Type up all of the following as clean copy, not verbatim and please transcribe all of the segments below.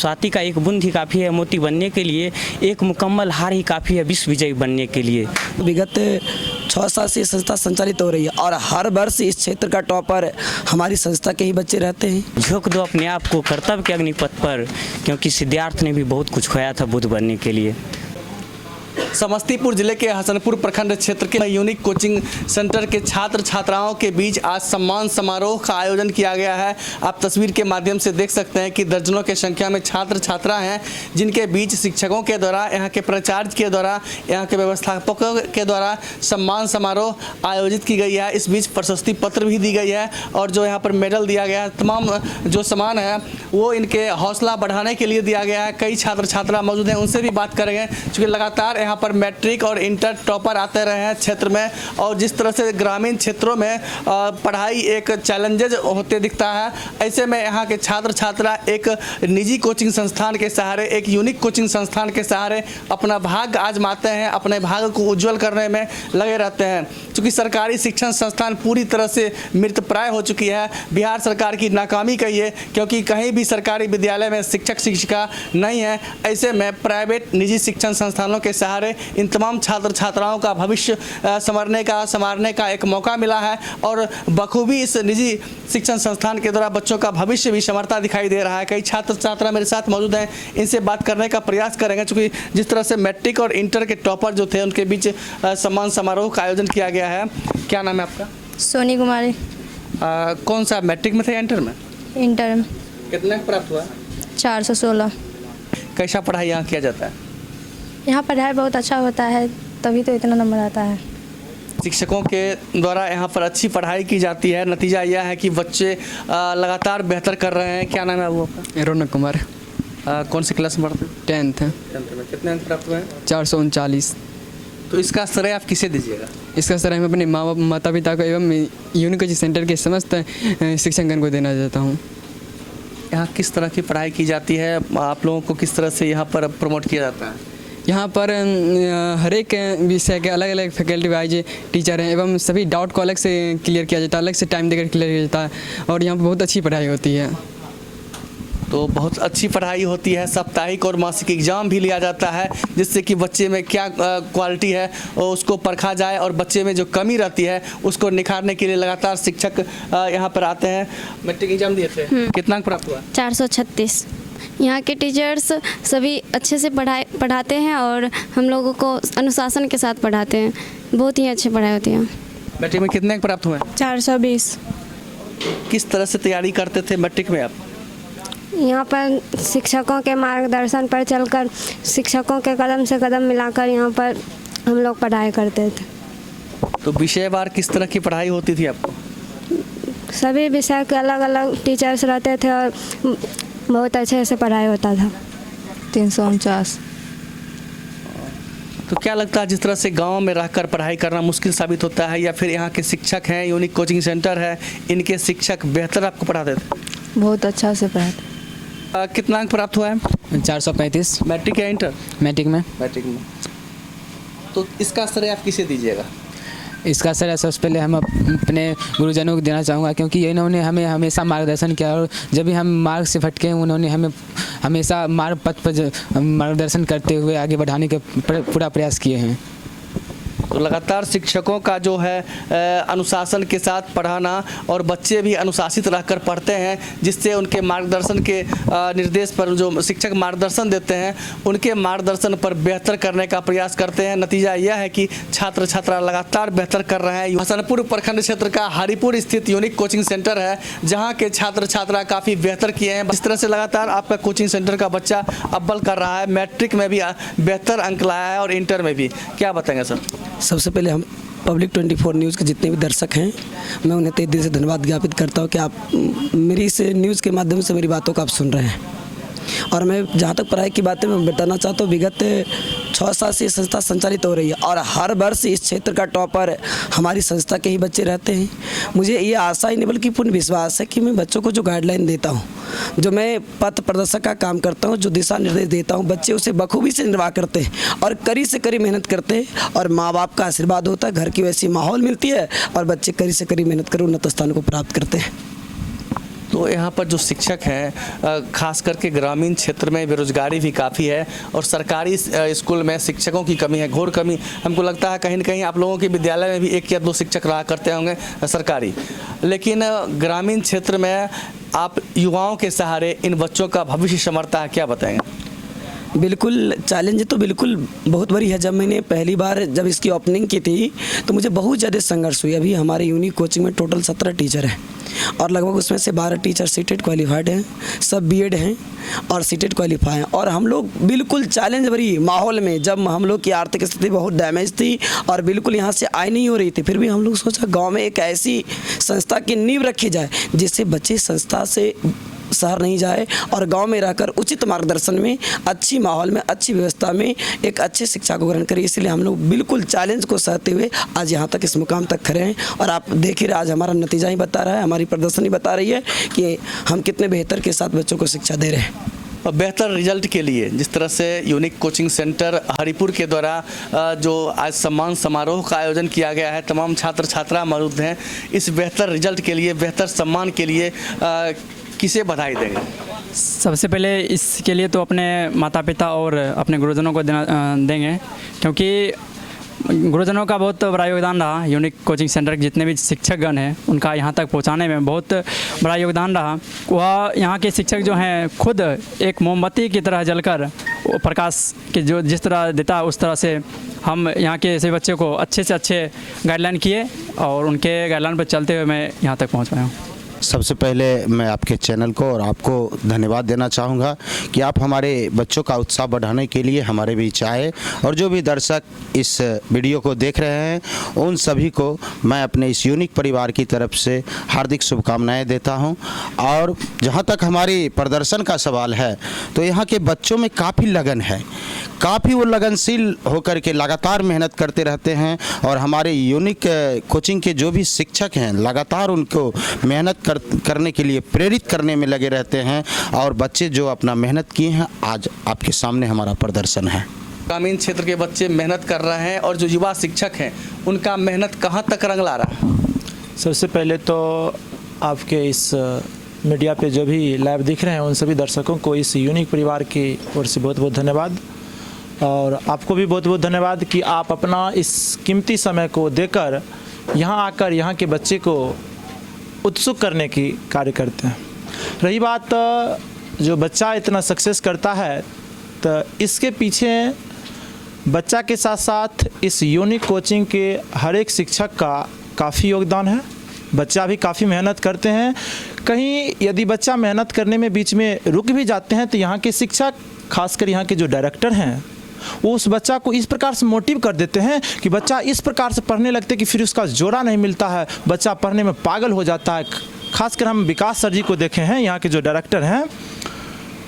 स्वाति का एक बूंद ही काफ़ी है मोती बनने के लिए, एक मुकम्मल हार ही काफ़ी है विश्व विजयी बनने के लिए। विगत 6 साल से ये संस्था संचालित हो रही है और हर वर्ष इस क्षेत्र का टॉपर हमारी संस्था के ही बच्चे रहते हैं। झोंक दो अपने आप को कर्तव्य के अग्निपथ पर, क्योंकि सिद्धार्थ ने भी बहुत कुछ खोया था बुद्ध बनने के लिए। समस्तीपुर जिले के हसनपुर प्रखंड क्षेत्र के यूनिक कोचिंग सेंटर के छात्र छात्राओं के बीच आज सम्मान समारोह का आयोजन किया गया है। आप तस्वीर के माध्यम से देख सकते हैं कि दर्जनों की संख्या में छात्र छात्रा हैं, जिनके बीच शिक्षकों के द्वारा, यहाँ के प्राचार्य के द्वारा, यहाँ के व्यवस्थापकों के द्वारा सम्मान समारोह आयोजित की गई है। इस बीच प्रशस्ति पत्र भी दी गई है और जो यहाँ पर मेडल दिया गया है, तमाम जो सामान है वो इनके हौसला बढ़ाने के लिए दिया गया है। कई छात्र छात्रा मौजूद हैं, उनसे भी बात करेंगे, क्योंकि लगातार यहाँ पर मैट्रिक और इंटर टॉपर आते रहे हैं क्षेत्र में, और जिस तरह से ग्रामीण क्षेत्रों में पढ़ाई एक चैलेंजेज होते दिखता है, ऐसे में यहाँ के छात्र छात्रा एक निजी कोचिंग संस्थान के सहारे, एक यूनिक कोचिंग संस्थान के सहारे अपना भाग्य आजमाते हैं, अपने भाग्य को उज्जवल करने में लगे रहते हैं। क्योंकि सरकारी शिक्षण संस्थान पूरी तरह से मृतप्राय हो चुकी है, बिहार सरकार की नाकामी कहिए, क्योंकि कहीं भी सरकारी विद्यालय में शिक्षक शिक्षिका नहीं है। ऐसे में प्राइवेट निजी शिक्षण संस्थानों के सहारे इन तमाम छात्र छात्राओं का भविष्य संवारने का एक मौका मिला है, और बखूबी इस निजी शिक्षण संस्थान के द्वारा बच्चों का भविष्य भी संवरता दिखाई दे रहा है। कई छात्र छात्रा मेरे साथ मौजूद हैं, इनसे बात करने का प्रयास करेंगे, क्योंकि जिस तरह से मैट्रिक और इंटर के टॉपर जो थे उनके बीच सम्मान समारोह का आयोजन किया गया है। क्या नाम है आपका? सोनी कुमारी। कौन सा मैट्रिक में थे या इंटर में? इंटर में। कितने प्राप्त हुआ? 416। कैसा पढ़ाई यहाँ किया जाता है? यहाँ पढ़ाई बहुत अच्छा होता है, तभी तो इतना नंबर आता है। शिक्षकों के द्वारा यहाँ पर अच्छी पढ़ाई की जाती है, नतीजा यह है कि बच्चे लगातार बेहतर कर रहे हैं। क्या नाम है वो आपका? रौनक कुमार। कौन सी क्लास में पढ़ते हैं? 10th में। कितने अंक प्राप्त हुए हैं? 439। तो इसका श्रेय आप किसे दीजिएगा? इसका श्रेय मैं अपने माता पिता को एवं यूनिक कोचिंग सेंटर के समस्त शिक्षकगण को देना चाहता हूँ। यहाँ किस तरह की पढ़ाई की जाती है, आप लोगों को किस तरह से यहाँ पर प्रमोट किया जाता है? यहाँ पर हर एक विषय के अलग अलग फैकल्टी वाइज टीचर हैं, एवं सभी डाउट को अलग से क्लियर किया जाता है, अलग से टाइम देकर क्लियर किया जाता है, और यहाँ पर बहुत अच्छी पढ़ाई होती है। तो बहुत अच्छी पढ़ाई होती है, साप्ताहिक और मासिक एग्जाम भी लिया जाता है, जिससे कि बच्चे में क्या क्वालिटी है और उसको परखा जाए, और बच्चे में जो कमी रहती है उसको निखारने के लिए लगातार शिक्षक यहाँ पर आते हैं। मैट्रिक एग्जाम दिए थे, कितना अंक प्राप्त हुआ? 436। यहाँ के टीचर्स सभी अच्छे से पढ़ाते हैं और हम लोगों को अनुशासन के साथ पढ़ाते हैं, बहुत ही अच्छी पढ़ाई होती है। मैट्रिक में कितने अंक प्राप्त हुए? 420। किस तरह से तैयारी करते थे मैट्रिक में आप? यहाँ पर शिक्षकों के मार्गदर्शन पर चलकर, शिक्षकों के कदम से कदम मिलाकर यहाँ पर हम लोग पढ़ाई करते थे। तो विषयवार किस तरह की पढ़ाई होती थी आपको? सभी विषय के अलग अलग टीचर्स रहते थे और बहुत अच्छे से पढ़ाई होता था। 349। तो क्या लगता है, जिस तरह से गांव में रहकर पढ़ाई करना मुश्किल साबित होता है, या फिर यहाँ के शिक्षक हैं, यूनिक कोचिंग सेंटर है, इनके शिक्षक बेहतर आपको पढ़ाते थे? बहुत अच्छा से पढ़ाते। कितना अंक प्राप्त हुआ है? 435। मैट्रिक या इंटर? मैट्रिक में। मैट्रिक में। तो इसका श्रेय आप किसे दीजिएगा? इसका श्रेय सबसे पहले हम अपने गुरुजनों को देना चाहूँगा, क्योंकि इन्होंने हमें हमेशा मार्गदर्शन किया, और जब भी हम मार्ग से भटके उन्होंने हमें हमेशा मार्ग पथ पर मार्गदर्शन करते हुए आगे बढ़ाने का पूरा प्रयास किए हैं। तो लगातार शिक्षकों का जो है अनुशासन के साथ पढ़ाना, और बच्चे भी अनुशासित रहकर पढ़ते हैं, जिससे उनके मार्गदर्शन के निर्देश पर जो शिक्षक मार्गदर्शन देते हैं उनके मार्गदर्शन पर बेहतर करने का प्रयास करते हैं। नतीजा यह है कि छात्र छात्रा लगातार बेहतर कर रहे हैं। हसनपुर प्रखंड क्षेत्र का हरिपुर स्थित यूनिक कोचिंग सेंटर है, जहाँ के छात्र छात्रा काफ़ी बेहतर किए हैं। इस तरह से लगातार आपका कोचिंग सेंटर का बच्चा अव्वल कर रहा है, मैट्रिक में भी बेहतर अंक लाया है और इंटर में भी। क्या बताएंगे सर? सबसे पहले हम पब्लिक 24 न्यूज़ के जितने भी दर्शक हैं, मैं उन्हें तहे दिल से धन्यवाद ज्ञापित करता हूं कि आप मेरी इस न्यूज़ के माध्यम से मेरी बातों को आप सुन रहे हैं। और मैं जहाँ तक पढ़ाई की बातें मैं बताना चाहता हूँ, विगत 6 साल से ये संस्था संचालित हो रही है और हर वर्ष इस क्षेत्र का टॉपर हमारी संस्था के ही बच्चे रहते हैं। मुझे ये आशा ही नहीं बल्कि पूर्ण विश्वास है कि मैं बच्चों को जो गाइडलाइन देता हूँ, जो मैं पथ प्रदर्शक का काम करता हूँ, जो दिशा निर्देश देता हूँ, बच्चे उसे बखूबी से निर्वाह करते हैं और कड़ी से कड़ी मेहनत करते हैं, और माँ बाप का आशीर्वाद होता है, घर की वैसी माहौल मिलती है और बच्चे कड़ी से कड़ी मेहनत कर उन्नत स्थान को प्राप्त करते हैं। तो यहाँ पर जो शिक्षक हैं खास करके ग्रामीण क्षेत्र में बेरोजगारी भी काफ़ी है और सरकारी स्कूल में शिक्षकों की कमी है, घोर कमी। हमको लगता है कहीं न कहीं आप लोगों के विद्यालय में भी 1 या 2 शिक्षक रहा करते होंगे सरकारी, लेकिन ग्रामीण क्षेत्र में आप युवाओं के सहारे इन बच्चों का भविष्य संवरता है, क्या बताएंगे? बिल्कुल चैलेंज तो बिल्कुल बहुत बड़ी है। जब मैंने पहली बार जब इसकी ओपनिंग की थी तो मुझे बहुत ज़्यादा संघर्ष हुई। अभी हमारे यूनिक कोचिंग में टोटल 17 टीचर हैं और लगभग उसमें से 12 टीचर सीटेड क्वालिफाइड हैं, सब बीएड हैं और सीटेड क्वालिफाई हैं। और हम लोग बिल्कुल चैलेंज भरी माहौल में, जब हम लोग की आर्थिक स्थिति बहुत डैमेज थी और बिल्कुल यहाँ से आय नहीं हो रही थी, फिर भी हम लोग सोचा गाँव में एक ऐसी संस्था की नींव रखी जाए जिससे बच्चे संस्था से शहर नहीं जाए और गांव में रहकर उचित मार्गदर्शन में, अच्छी माहौल में, अच्छी व्यवस्था में एक अच्छे शिक्षा को ग्रहण करें। इसलिए हम लोग बिल्कुल चैलेंज को सहते हुए आज यहाँ तक इस मुकाम तक खड़े हैं। और आप देखिए आज हमारा नतीजा ही बता रहा है, हमारी प्रदर्शन ही बता रही है कि हम कितने बेहतर के साथ बच्चों को शिक्षा दे रहे हैं। और बेहतर रिजल्ट के लिए जिस तरह से यूनिक कोचिंग सेंटर हरिपुर के द्वारा जो आज सम्मान समारोह का आयोजन किया गया है, तमाम छात्र छात्रा मौजूद हैं। इस बेहतर रिजल्ट के लिए, बेहतर सम्मान के लिए किसे बधाई देंगे? सबसे पहले इसके लिए तो अपने माता पिता और अपने गुरुजनों को देंगे, क्योंकि गुरुजनों का बहुत बड़ा योगदान रहा। यूनिक कोचिंग सेंटर के जितने भी शिक्षकगण हैं उनका यहाँ तक पहुँचाने में बहुत बड़ा योगदान रहा। वह यहाँ के शिक्षक जो हैं खुद एक मोमबत्ती की तरह जलकर प्रकाश के जो जिस तरह देता है उस तरह से हम यहाँ के सभी बच्चों को अच्छे से अच्छे गाइडलाइन किए और उनके गाइडलाइन पर चलते हुए मैं यहाँ तक पहुँच पाया हूँ। सबसे पहले मैं आपके चैनल को और आपको धन्यवाद देना चाहूँगा कि आप हमारे बच्चों का उत्साह बढ़ाने के लिए हमारे बीच आए और जो भी दर्शक इस वीडियो को देख रहे हैं उन सभी को मैं अपने इस यूनिक परिवार की तरफ से हार्दिक शुभकामनाएं देता हूं। और जहां तक हमारी प्रदर्शन का सवाल है तो यहाँ के बच्चों में काफ़ी लगन है, काफ़ी वो लगनशील होकर के लगातार मेहनत करते रहते हैं और हमारे यूनिक कोचिंग के जो भी शिक्षक हैं लगातार उनको मेहनत करने के लिए प्रेरित करने में लगे रहते हैं और बच्चे जो अपना मेहनत किए हैं आज आपके सामने हमारा प्रदर्शन है। ग्रामीण क्षेत्र के बच्चे मेहनत कर रहे हैं और जो युवा शिक्षक हैं उनका मेहनत कहां तक रंग ला रहा है? सबसे पहले तो आपके इस मीडिया पे जो भी लाइव दिख रहे हैं उन सभी दर्शकों को इस यूनिक परिवार की ओर से बहुत बहुत धन्यवाद और आपको भी बहुत बहुत धन्यवाद कि आप अपना इस कीमती समय को देकर यहाँ आकर यहाँ के बच्चे को उत्सुक करने की कार्य करते हैं। रही बात जो बच्चा इतना सक्सेस करता है तो इसके पीछे बच्चा के साथ साथ इस यूनिक कोचिंग के हर एक शिक्षक का काफ़ी योगदान है। बच्चा भी काफ़ी मेहनत करते हैं। कहीं यदि बच्चा मेहनत करने में बीच में रुक भी जाते हैं तो यहाँ के शिक्षक, खासकर यहाँ के जो डायरेक्टर हैं, वो उस बच्चा को इस प्रकार से मोटिव कर देते हैं कि बच्चा इस प्रकार से पढ़ने लगते कि फिर उसका जोड़ा नहीं मिलता है, बच्चा पढ़ने में पागल हो जाता है। खासकर हम विकास सर जी को देखे हैं, यहाँ के जो डायरेक्टर हैं,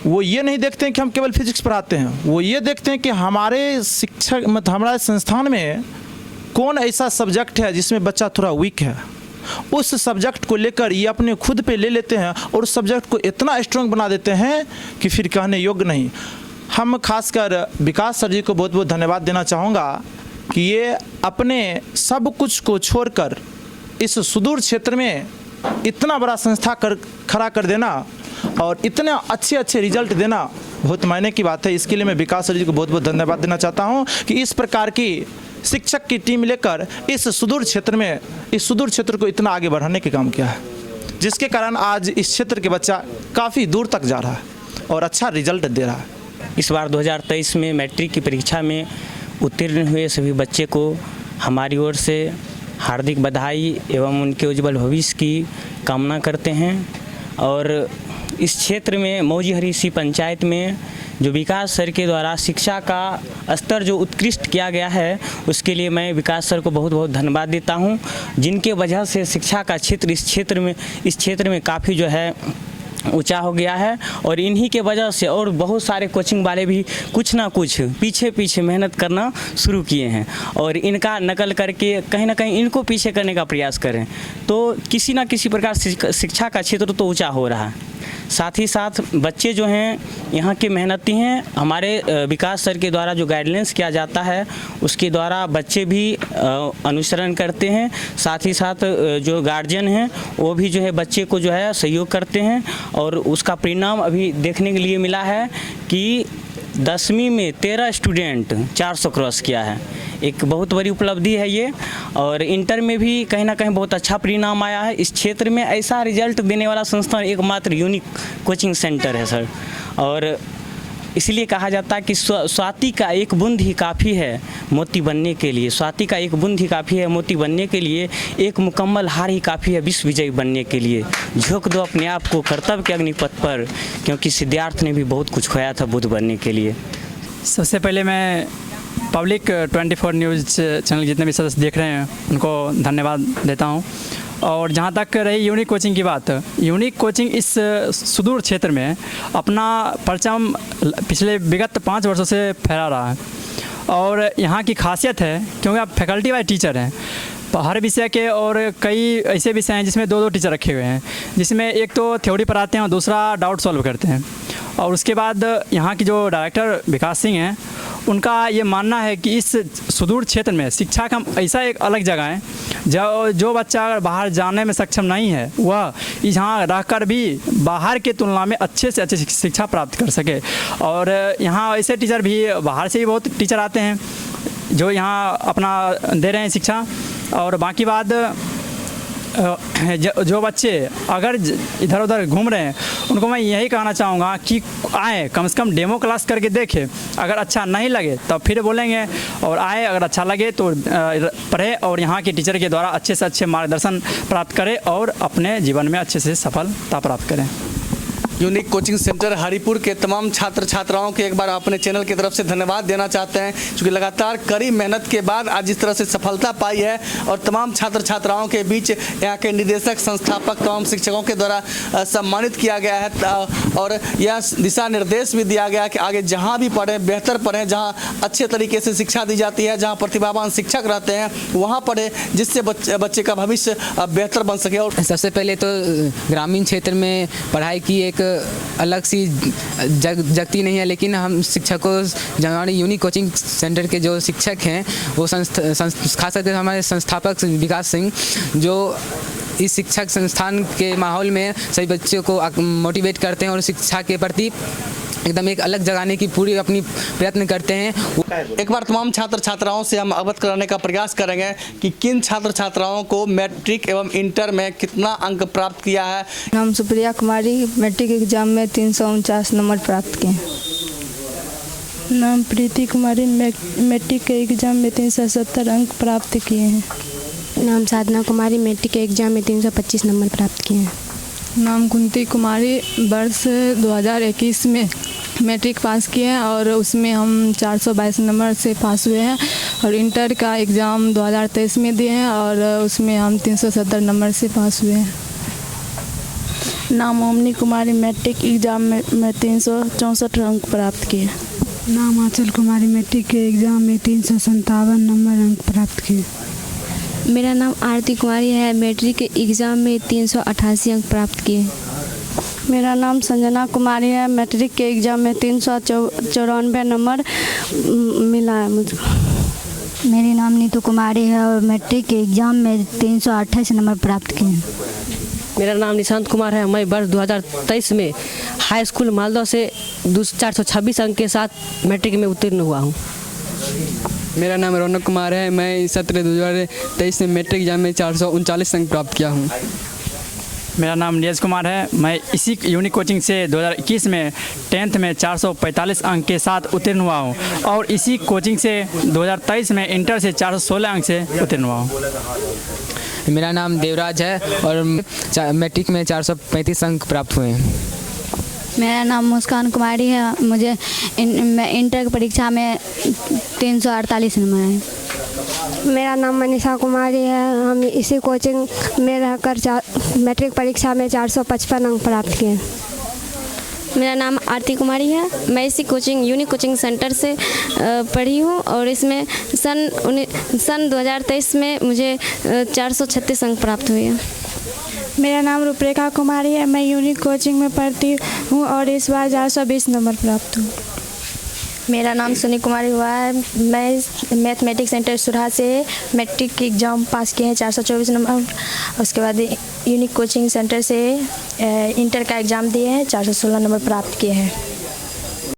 वो ये नहीं देखते हैं कि हम केवल फिजिक्स पढ़ाते हैं, वो ये देखते हैं कि हमारे शिक्षक मतलब हमारे संस्थान में कौन ऐसा सब्जेक्ट है जिसमें बच्चा थोड़ा वीक है, उस सब्जेक्ट को लेकर ये अपने खुद पे ले लेते हैं और उस सब्जेक्ट को इतना स्ट्रॉन्ग बना देते हैं कि फिर कहने योग्य नहीं। हम खासकर विकास सर जी को बहुत बहुत धन्यवाद देना चाहूँगा कि ये अपने सब कुछ को छोड़कर इस सुदूर क्षेत्र में इतना बड़ा संस्था खड़ा कर देना और इतने अच्छे अच्छे रिजल्ट देना बहुत मायने की बात है। इसके लिए मैं विकास सर जी को बहुत बहुत धन्यवाद देना चाहता हूँ कि इस प्रकार की शिक्षक की टीम लेकर इस सुदूर क्षेत्र को इतना आगे बढ़ाने के काम किया है, जिसके कारण आज इस क्षेत्र के बच्चा काफ़ी दूर तक जा रहा है और अच्छा रिजल्ट दे रहा है। इस बार 2023 में मैट्रिक की परीक्षा में उत्तीर्ण हुए सभी बच्चे को हमारी ओर से हार्दिक बधाई एवं उनके उज्जवल भविष्य की कामना करते हैं। और इस क्षेत्र में मौजी सी पंचायत में जो विकास सर के द्वारा शिक्षा का स्तर जो उत्कृष्ट किया गया है उसके लिए मैं विकास सर को बहुत बहुत धन्यवाद देता हूं, जिनके वजह से शिक्षा का क्षेत्र इस क्षेत्र में काफ़ी जो है ऊंचा हो गया है। और इन्हीं के वजह से और बहुत सारे कोचिंग वाले भी कुछ ना कुछ पीछे मेहनत करना शुरू किए हैं और इनका नकल करके कहीं ना कहीं इनको पीछे करने का प्रयास करें तो किसी ना किसी प्रकार शिक्षा का क्षेत्र तो ऊंचा हो रहा है। साथ ही साथ बच्चे जो हैं यहाँ के मेहनती हैं। हमारे विकास सर के द्वारा जो गाइडलाइंस किया जाता है उसके द्वारा बच्चे भी अनुसरण करते हैं। साथ ही साथ जो गार्जियन हैं वो भी जो है बच्चे को जो है सहयोग करते हैं और उसका परिणाम अभी देखने के लिए मिला है कि 10वीं में 13 स्टूडेंट 400 क्रॉस किया है। एक बहुत बड़ी उपलब्धि है ये। और इंटर में भी कहीं ना कहीं बहुत अच्छा परिणाम आया है। इस क्षेत्र में ऐसा रिजल्ट देने वाला संस्थान एकमात्र यूनिक कोचिंग सेंटर है सर। और इसलिए कहा जाता है कि स्वाति का एक बूंद ही काफ़ी है मोती बनने के लिए। स्वाति का एक बूंद ही काफ़ी है मोती बनने के लिए। एक मुकम्मल हार ही काफ़ी है विश्व विजयी बनने के लिए। झोंक दो अपने आप को कर्तव्य के अग्निपथ पर, क्योंकि सिद्धार्थ ने भी बहुत कुछ खोया था बुद्ध बनने के लिए। सबसे पहले मैं पब्लिक 24 न्यूज़ चैनल जितने भी सदस्य देख रहे हैं उनको धन्यवाद देता हूं। और जहां तक रही यूनिक कोचिंग की बात, यूनिक कोचिंग इस सुदूर क्षेत्र में अपना परचम पिछले विगत 5 वर्षों से फहरा रहा है। और यहाँ की खासियत है क्योंकि आप फैकल्टी वाइज टीचर हैं हर विषय के, और कई ऐसे विषय हैं जिसमें 2-2 टीचर रखे हुए हैं, जिसमें एक तो थ्योरी पढ़ाते हैं और दूसरा डाउट सॉल्व करते हैं। और उसके बाद यहाँ की जो डायरेक्टर विकास सिंह हैं उनका ये मानना है कि इस सुदूर क्षेत्र में शिक्षा का ऐसा एक अलग जगह है जो बच्चा अगर बाहर जाने में सक्षम नहीं है वह यहाँ रहकर भी बाहर के तुलना में अच्छे से अच्छी शिक्षा प्राप्त कर सके। और यहाँ ऐसे टीचर भी बाहर से ही बहुत टीचर आते हैं जो यहाँ अपना दे रहे हैं शिक्षा। और बाकी बात जो बच्चे अगर इधर उधर घूम रहे हैं उनको मैं यही कहना चाहूँगा कि आए, कम से कम डेमो क्लास करके देखें। अगर अच्छा नहीं लगे तब फिर बोलेंगे, और आए अगर अच्छा लगे तो पढ़े और यहाँ के टीचर के द्वारा अच्छे से अच्छे मार्गदर्शन प्राप्त करें और अपने जीवन में अच्छे से सफलता प्राप्त करें। यूनिक कोचिंग सेंटर हरिपुर के तमाम छात्र छात्राओं के एक बार अपने चैनल की तरफ से धन्यवाद देना चाहते हैं, क्योंकि लगातार कड़ी मेहनत के बाद आज इस तरह से सफलता पाई है। और तमाम छात्र छात्राओं के बीच यहाँ के निदेशक, संस्थापक, तमाम शिक्षकों के द्वारा सम्मानित किया गया है। और यह दिशा निर्देश भी दिया गया कि आगे जहाँ भी पढ़ें बेहतर पढ़ें, जहाँ अच्छे तरीके से शिक्षा दी जाती है, जहाँ प्रतिभावान शिक्षक रहते हैं वहाँ पढ़ें, जिससे बच्चे का भविष्य बेहतर बन सके। और सबसे पहले तो ग्रामीण क्षेत्र में पढ़ाई की एक अलग सी जगती नहीं है, लेकिन हम शिक्षकों हमारे यूनिक कोचिंग सेंटर के जो शिक्षक हैं वो खास करके हमारे संस्थापक विकास सिंह, जो इस शिक्षक संस्थान के माहौल में सभी बच्चों को मोटिवेट करते हैं और शिक्षा के प्रति एकदम एक अलग जगाने की पूरी अपनी प्रयत्न करते हैं। एक बार तमाम छात्र छात्राओं से हम अवगत कराने का प्रयास करेंगे कि किन छात्र छात्राओं को मैट्रिक एवं इंटर में कितना अंक प्राप्त किया है। नाम सुप्रिया कुमारी, मैट्रिक एग्जाम में 349 नंबर प्राप्त किए। नाम प्रीति कुमारी, मैट्रिक के एग्जाम में 370 अंक प्राप्त किए हैं। नाम साधना कुमारी, मैट्रिक के एग्जाम में 325 नंबर प्राप्त किए हैं। नाम कुंती कुमारी, वर्ष 2021 में मैट्रिक पास किए हैं और उसमें हम 422 नंबर से पास हुए हैं। और इंटर का एग्ज़ाम 2023 में दिए हैं और उसमें हम 370 नंबर से पास हुए हैं। नाम ओमनी कुमारी, मैट्रिक एग्जाम में 364 अंक प्राप्त किए। नाम आंचल कुमारी, मैट्रिक के एग्ज़ाम में 357 नंबर अंक प्राप्त किए। मेरा नाम आरती कुमारी है, मैट्रिक के एग्ज़ाम में 388 अंक प्राप्त किए। मेरा नाम संजना कुमारी है, मैट्रिक के एग्ज़ाम में 394 नंबर मिला है मुझको। मेरी नाम नीतू कुमारी है और मैट्रिक के एग्ज़ाम में 328 नंबर प्राप्त किए। मेरा नाम निशांत कुमार है, मैं वर्ष 2023 में हाई स्कूल मालदह से 426 अंक के साथ मैट्रिक में उत्तीर्ण हुआ हूँ। मेरा नाम रौनक कुमार है, मैं सत्र 2023 में मैट्रिक एग्जाम में 439 अंक प्राप्त किया हूँ। मेरा नाम नीरज कुमार है, मैं इसी यूनिक कोचिंग से 2021 में 10th में 445 अंक के साथ उत्तीर्ण हुआ हूँ और इसी कोचिंग से 2023 में इंटर से 416 अंक से उत्तीर्ण हुआ हूँ। मेरा नाम देवराज है और मैट्रिक में 435 अंक प्राप्त हुए हैं। मेरा नाम मुस्कान कुमारी है, मुझे इंटर की परीक्षा में 348 नंबर है। मेरा नाम मनीषा कुमारी है, हम इसी कोचिंग में रहकर मैट्रिक परीक्षा में 455 अंक प्राप्त किए। मेरा नाम आरती कुमारी है, मैं इसी कोचिंग यूनिक कोचिंग सेंटर से पढ़ी हूँ और इसमें सन 2023 में मुझे 436 अंक प्राप्त हुए हैं। मेरा नाम रूपरेखा कुमारी है। मैं यूनिक कोचिंग में पढ़ती हूँ और इस बार 420 नंबर प्राप्त हुए। मेरा नाम सुनी कुमारी हुआ है। मैं मैथमेटिक्स सेंटर सुरहा से मैट्रिक की एग्ज़ाम पास किए हैं 424 नंबर। उसके बाद यूनिक कोचिंग सेंटर से इंटर का एग्ज़ाम दिए हैं 416 नंबर प्राप्त किए हैं।